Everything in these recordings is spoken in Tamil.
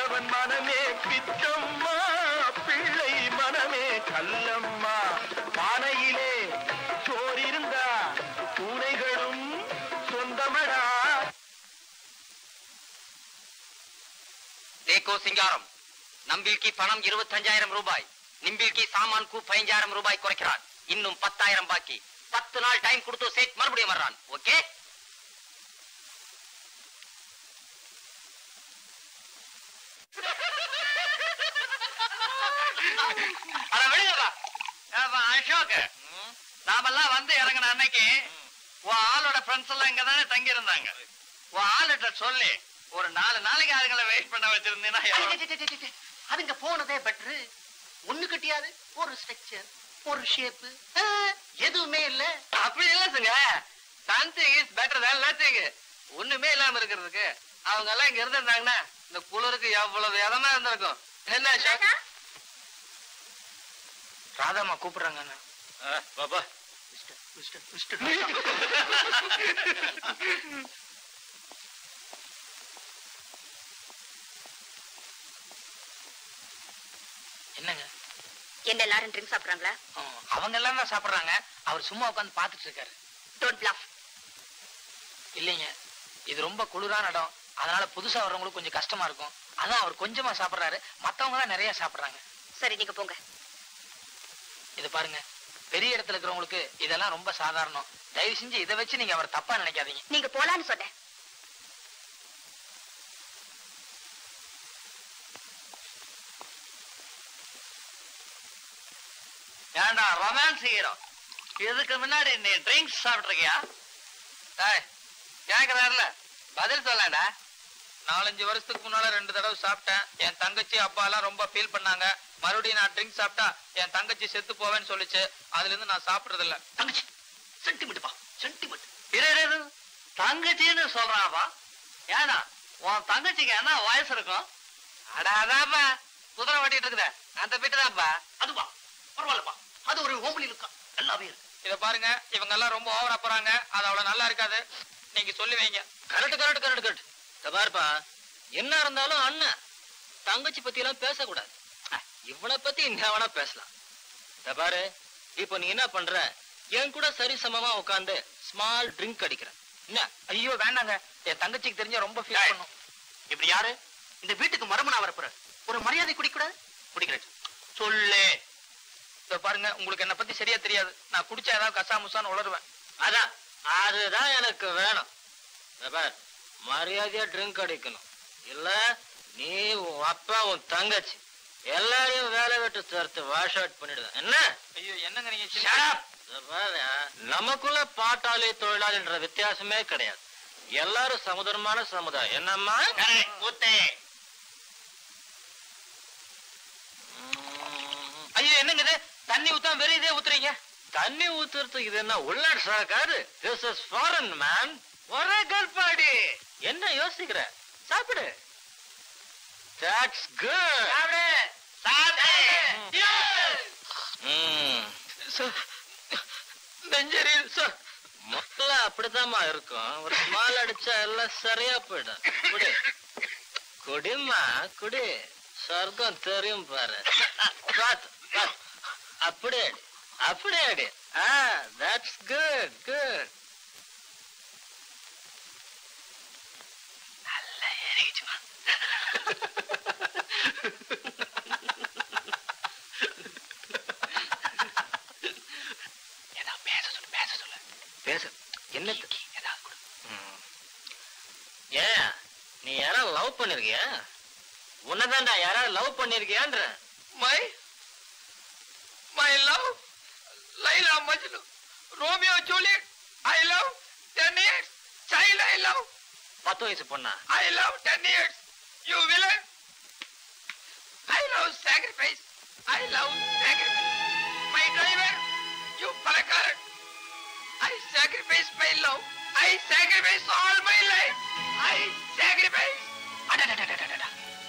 பெத்தவன் மனமே பித்தம்மா, பிள்ளை மனமே கல்லம்மா. பானையிலே சோறிருந்தா பூனைகளும் சொந்தமடா. देखो சிங்காரம், நம்பில்கி பணம் 25,000 ரூபாய், நிம்பில்கி சாமான்க்கு 15,000 ரூபாய் குறைக்கிறான். இன்னும் 10,000 பாக்கி. 10 நாள் டைம் கொடுத்து சேட் மறுபடியும் வர்றான். ஓகே? அசோக், நாமெல்லாம் வந்து இறங்கின அன்னைக்கு உன் ஆளோட ஃப்ரெண்ட்ஸ் எல்லாம் இங்கதானே தங்கி இருந்தாங்க. உன் ஆளுகிட்ட சொல்லி ஒரு 4 நாளைக்கு அதுங்களை வெயிட் பண்ண வச்சிருந்தீங்கன்னா அதுங்க போனதே பெட்ரு. ஒண்ணு கட்டியாது, ஒரு ஸ்ட்ரக்சர், ஒரு ஷேப், எதுவுமே இல்ல. அப்படி இல்ல something is better than nothing. ஒண்ணுமே இல்லாம இருக்கிறதுக்கு அவங்க எல்லாம் இங்க இருந்திருந்தாங்கன்னா இந்த குளிருக்கு எவ்வளவு இதமா இருந்திருக்கும். என்ன அசோக்? ராதாமா கூப்பிடுறாங்க. பாபா என்னங்க? என்ன எல்லாரும் ட்ரிங்க் சாப்பிடுறாங்களா? அவங்க எல்லாம் தான் சாப்பிடுறாங்க. அவர் சும்மா உட்காந்து பாத்துட்டு இருக்காரு. Don't bluff. இல்லைங்க, இது ரொம்ப குளிரான இடம், அதனால புதுசா வர்றவங்களுக்கு கொஞ்சம் கஷ்டமா இருக்கும். அதான் அவர் கொஞ்சமா சாப்பிடுறாரு, மத்தவங்க தான் நிறைய சாப்பிடுறாங்க. சரி, நீங்க போங்க. இது பாருங்க, பெரிய இடத்துல இருக்கிறவங்களுக்கு இதெல்லாம் ரொம்ப சாதாரணம். தயவு செஞ்சு இதை வச்சு நீங்க அவர் தப்பா நினைக்காதீங்க. நீங்க போலான்னு சொன்னேன். ஏண்டா ரொமான்ஸ் ஹீரோ, இதுக்கு முன்னாடி நீ ட்ரிங்க்ஸ் சாப்பிட்டுருக்கியா? கேக்குறாருல, பதில் சொல்லடா. 4-5 வருஷத்துக்கு முன்னால 2 தடவை சாப்பிட்டேன். என் தங்கச்சி அப்பா எல்லாம் ரொம்ப ஃபீல் பண்ணாங்க. மறுபடியும் நான் ட்ரிங்க் சாப்பிட்டா என் தங்கச்சி செத்து போவேன்னு சொல்லிச்சு. அதுல இருந்து நான் சாப்பிடுறது இல்ல. தங்கச்சி சென்டிமெண்ட் பா, சென்டிமெண்ட். இரு, தங்கச்சின்னு சொல்றாப்பா. ஏன்னா உன் தங்கச்சிக்கு என்ன வயசு இருக்கும்? அடாதாப்பா, குதிரை ஓட்டிட்டு இருக்குத அந்த பிட்டுதாப்பா. அதுவா பரவாயில்லப்பா, அது ஒரு ஓம்பலி லுக்கா நல்லாவே இருக்கு. இத பாருங்க, இவங்க எல்லாம் ரொம்ப ஓவரா போறாங்க. அது அவ்வளவு நல்லா இருக்காது. நீங்க சொல்லி வைங்க. கரெக்ட். பாருப்பா, என்ன இருந்தாலும் அண்ணன் தங்கச்சி பத்தி எல்லாம் பேசக்கூடாது. இவனை பத்தி என்ன வேணா பேசலாம். பாரு, இப்ப நீ என்ன பண்ற, என் கூட சரி சமமா உட்காந்து ஸ்மால் ட்ரிங்க் அடிக்கிற. என்ன? ஐயோ வேண்டாங்க, என் தங்கச்சிக்கு தெரிஞ்ச ரொம்ப ஃபீல் பண்ணும். இப்படி யாரு இந்த வீட்டுக்கு மருமனா வரப்புற? ஒரு மரியாதை குடிக்கூடாது? குடிக்கிறேன் சொல்லு. இத பாருங்க, உங்களுக்கு என்ன பத்தி சரியா தெரியாது. நான் குடிச்சா ஏதாவது கசாமுசான்னு உளருவேன். அதுதான் எனக்கு வேணும். மரியாதையா ட்ரிங்க் அடிக்கணும். இல்ல நீ உன் அப்பா உன் தங்கச்சி எல்லாரையும் வேலை விட்டு தடுத்து வாஷ் அவுட் பண்ணிடுவேன். என்ன? ஐயோ என்னங்க நீங்க? நமக்குள்ள பாட்டாளி தொழிலாளின்ற வித்தியாசமே கிடையாது. எல்லாரும் சமுதாயமான சமுதாயம். என்னம்மா? ஐயோ என்னங்க இது? தண்ணி ஊத்தாம வெறும் இதே ஊத்துறீங்க. தண்ணி ஊத்துறதுக்கு இது என்ன உள்நாட்டு சாக்காது? This is foreign man. ஒரே கல்பாடி. என்ன யோசிக்கிற? சாப்பிடு. That's good. சாப்பிடு. நெஞ்சரில் சார். முதல்ல அப்படித்தாம்மா இருக்கும். ஒரு ஸ்மால் அடிச்சா எல்லாம் சரியா போயிடும். குடி குடிமா குடி, சொர்க்கம் தெரியும் பாரு. அப்படியே அடி, அப்படியே அடி. That's good good. நல்லா ஏறிச்சுமா. பேசு. என்ன? ஏன் நீ யாராவது லவ் பண்ணிருக்கிய? உன்னதான்டா யாராவது லவ் பண்ணிருக்கியான்ற? My love Laila Majnu Romeo Juliet. I love 10 years child. I love 10 வயசு பொண்ணா? I love 10 years you villain. I love sacrifice. I love sacrifice. My driver you பலக்காரன். I sacrifice my love. I sacrifice all my life. I sacrifice.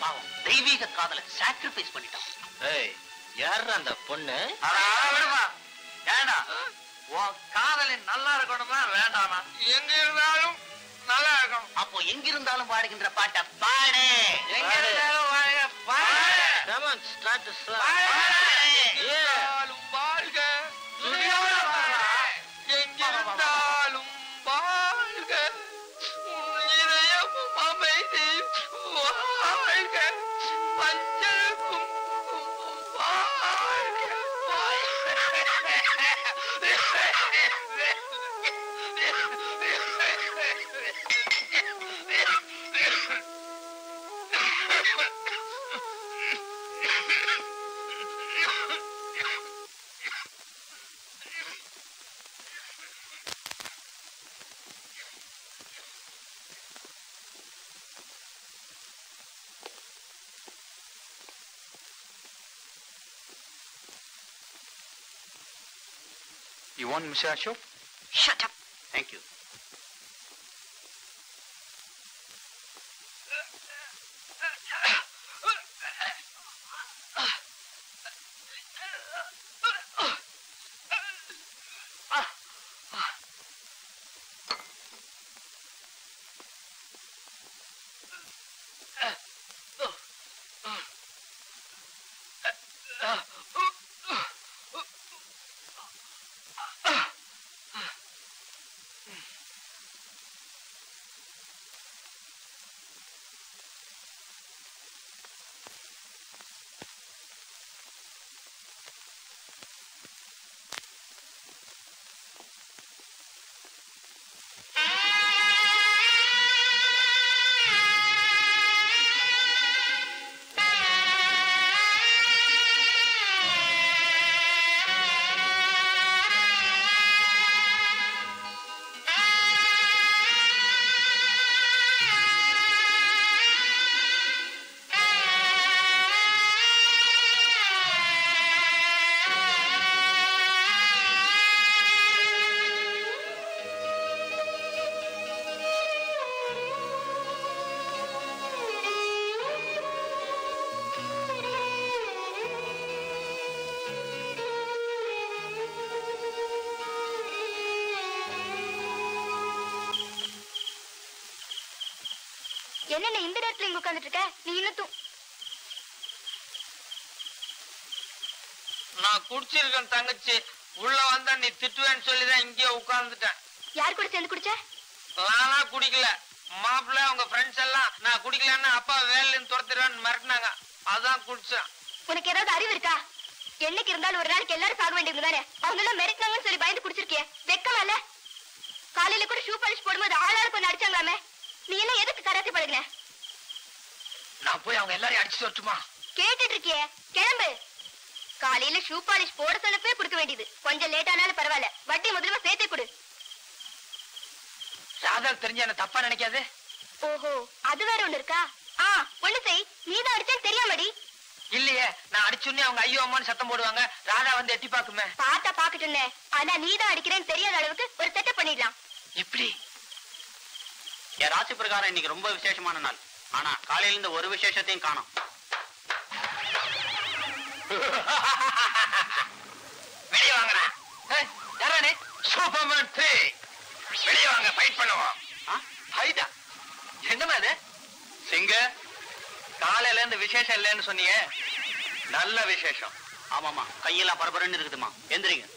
பாவம், தெய்வீக காதலை சாக்ரிஃபைஸ் பண்ணிட்டான். ஏய், யாரா அந்த பொண்ணு? ஏண்டா உன் காதலின் நல்லா இருக்கணுமா வேண்டாமா? எங்க இருந்தாலும் நல்லா இருக்கணும். அப்போ எங்கிருந்தாலும் பாடுகின்ற பாட்டை பாடு. எங்க இருந்தாலும் Come on, start the song. எங்கிருந்தாலும் வாழ்க எங்கிருந்தாலும் வாழ்க இதயமும் அமைதி வாழ்க மஞ்சள் குங்குமம் வாழ்க You want Mr. Ashok? Shut up. Thank you. என்ன இந்த நேரத்துல இங்க உட்கார்ந்துட்டு இருக்க? நீ இன்னும் நான் குடிச்சிருக்கேன் தங்கச்சி. உள்ள வந்தா நீ திட்டுவேன்னு சொல்லிதான் இங்கே உட்கார்ந்துட்டேன். யார் கூட சேர்ந்து குடிச்ச? நானா குடிக்கல. மாப்பிள்ள அவங்க ஃப்ரெண்ட்ஸ் எல்லாம் நான் குடிக்கலன்னு அப்பா வேலையில இருந்து துரத்திடுவேன்னு மிரட்டினாங்க. அதான் குடிச்சேன். உனக்கு ஏதாவது அறிவு இருக்கா? என்னைக்கு இருந்தாலும் ஒரு நாளைக்கு எல்லாரும் சாக வேண்டியது தானே. அவங்க எல்லாம் மிரட்டினாங்கன்னு சொல்லி பயந்து குடிச்சிருக்கிய. வெக்கமா இல்ல? காலையில கூட ஷூ பாலிஷ் போடும்போது ஆளாளுக்கு ஒண்ணு அடிச்சாங்களாமே. நீ எல்லாம் எதுக்கு கராத்தே பழகுன? நான் போய் அவங்க எல்லாரையும் அடிச்சு வரட்டுமா? கேட்டுட்டு இருக்கிய? கிளம்பு. காலையில ஷூ பாலிஷ் போட சொன்னப்பே கொடுக்க வேண்டியது. கொஞ்சம் லேட் ஆனாலும் பரவாயில்ல, வட்டி முதல்ல சேர்த்தே கொடு. ராதா தெரிஞ்ச என்ன தப்பா நினைக்காது. ஓஹோ, அது வேற ஒண்ணு இருக்கா? ஒண்ணு செய், நீதான் அடிச்சேன்னு தெரியாமடி. இல்லையே, நான் அடிச்சுன்னே அவங்க ஐயோ அம்மான்னு சத்தம் போடுவாங்க. ராதா வந்து எட்டி பாக்குமே. பாத்தா பாக்கட்டுன்னு. ஆனா நீதான் அடிக்கிறேன்னு தெரியாத அளவுக்கு ஒரு செட்டப் பண்ணிடலாம். எப்படி? என் ராசி பிரகாரம் இன்னைக்கு ரொம்ப விசேஷமான நாள். ஆனா காலையில இருந்து ஒரு விசேஷத்தையும் காணோம். வெளியே வாங்கண்ணா. யாரானே? சூப்பர்மேன் 3. வெளியே வாங்க, ஃபைட் பண்ணுவோம். ஃபைட்டா? என்னமா இது? சிங்க, காலையில இருந்து விசேஷம் இல்லைன்னு சொன்னீங்க. நல்ல விசேஷம். ஆமாமா, கையெல்லாம் பரபரன்னு இருக்குதுமா. எந்திரிங்க.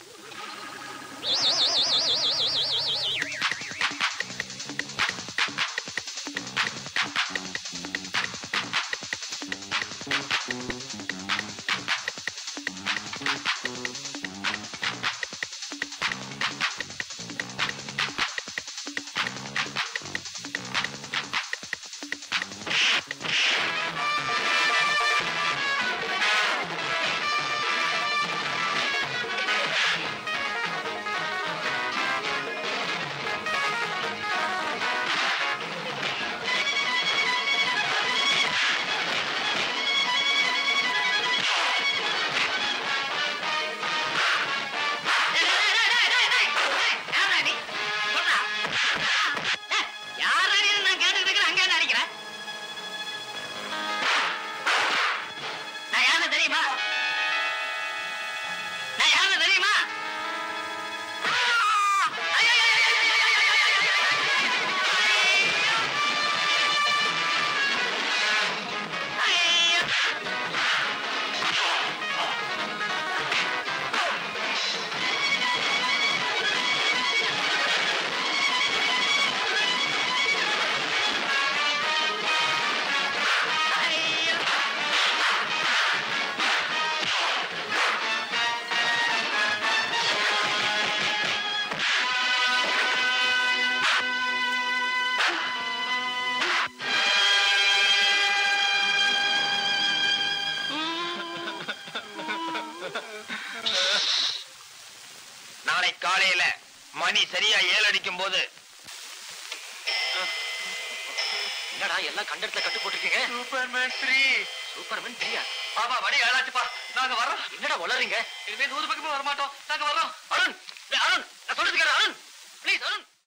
மணி சரியா 7 அடிக்கும் போது என்னடா எல்லாம் கண்டத்துல கட்டு போட்டிருக்கீங்க? சூப்பர்மேன் 3. சூப்பர்மேன் 3? ஆமா, மணி 7 ஆச்சுப்பா. நாங்க வரோம். என்னடா உளறீங்க? இனிமே 100 பக்கமே வரமாட்டோம். நாங்க வரோம்.